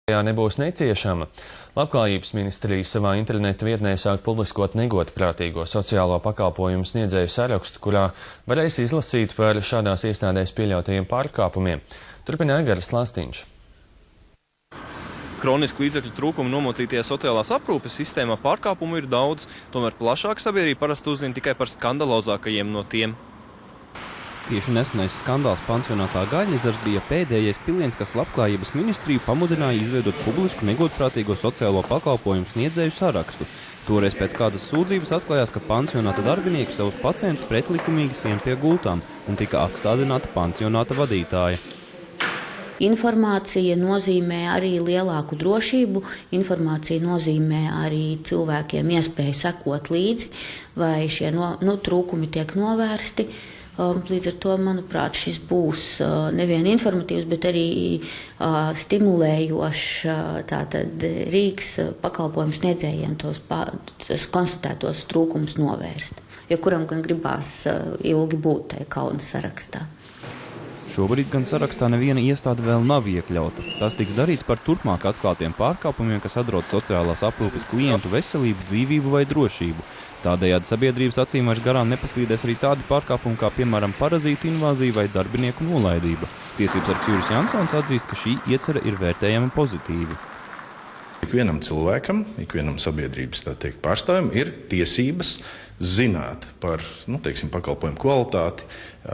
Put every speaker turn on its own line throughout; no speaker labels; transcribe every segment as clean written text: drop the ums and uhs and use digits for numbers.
Nebūs neciešama. Labklājības ministrija savā interneta vietnē sāk publiskot negodprātīgo sociālo pakalpojumu sniedzēju sarakstu, kurā varēs izlasīt par šādās iestādēs pieļautajiem pārkāpumiem. Turpina Aigaras Lāstiņš.
Kroniski līdzekļu trūkumu nomocītajā sociālās aprūpes sistēmā pārkāpumu ir daudz, tomēr plašāka sabiedrība parasti uzzina tikai par skandalozākajiem no tiem.
Tieši nesenais skandāls pansionātā Gaļņezers bija pēdējais piliens, kas Labklājības ministriju pamudināja izveidot publisku negodprātīgo sociālo pakalpojumu sniedzēju sarakstu. Toreiz pēc kādas sūdzības atklājās, ka pansionāta darbinieki savus pacientus pretlikumīgi sien pie gultām un tika atstādināta pansionāta vadītāja.
Informācija nozīmē arī lielāku drošību, informācija nozīmē arī cilvēkiem iespēju sekot līdzi, vai šie trūkumi tiek novērsti. Līdz ar to, manuprāt, šis būs nevien informatīvs, bet arī stimulējošs rīks pakalpojumu sniedzējiem tos konstatētos trūkumus novērst, jo kuram gan gribās ilgi būt tajā kaunas sarakstā.
Šobrīd gan sarakstā neviena iestāde vēl nav iekļauta. Tas tiks darīts par turpmāk atklātiem pārkāpumiem, kas atrod sociālās aprūpes klientu veselību, dzīvību vai drošību. Tādējādi sabiedrības acīm vairs garām nepaslīdēs arī tādi pārkāpumi, kā piemēram parazītu invāzija vai darbinieku nolaidība. Tiesības sargs Juris Jansons atzīst, ka šī iecerē ir vērtējama pozitīvi.
Ikvienam cilvēkam, ikvienam sabiedrības pārstāvim ir tiesības zināt par pakalpojumu kvalitāti,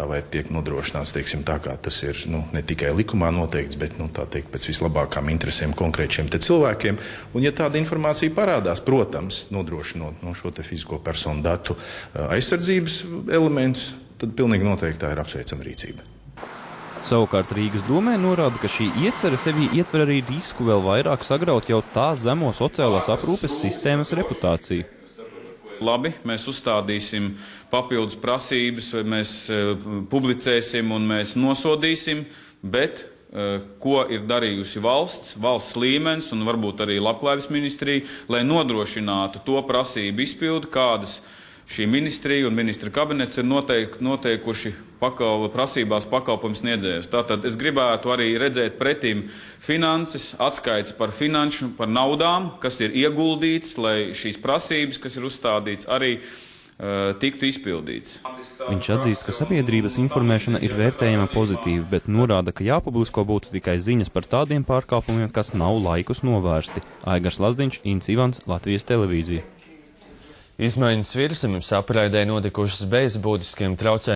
vai tiek nodrošināts tā, kā tas ir ne tikai likumā noteikts, bet pēc vislabākām interesēm konkrētiem cilvēkiem. Un, ja tāda informācija parādās, protams, nodrošinot šo fizisko personu datu aizsardzības elementus, tad pilnīgi noteikti tā ir apsveicama rīcība.
Savukārt Rīgas domē norāda, ka šī iecerē sevī ietver arī risku vēl vairāk sagraut jau tā zemo sociālās aprūpes sistēmas reputāciju.
Labi, mēs uzstādīsim papildus prasības, mēs publicēsim un mēs nosodīsim, bet ko ir darījusi valsts līmenis un varbūt arī Labklājības ministrija, lai nodrošinātu to prasību izpildu, kādas šī ministrija un ministra kabinets ir noteikuši prasībās pakalpojumu sniedzējus. Tātad es gribētu arī redzēt pretim finanses, atskaits par naudām, kas ir ieguldīts, lai šīs prasības, kas ir uzstādīts, arī tiktu izpildīts.
Viņš atzīst, ka sabiedrības informēšana ir vērtējama pozitīvi, bet norāda, ka jāpublisko būtu tikai ziņas par tādiem pārkāpumiem, kas nav laikus novērsti. Aigars Lāstiņš, Ints Ivans, Latvijas televīzija.
Izmaiņas Virsmas apraidē notikušas bez būtiskiem traucējumiem.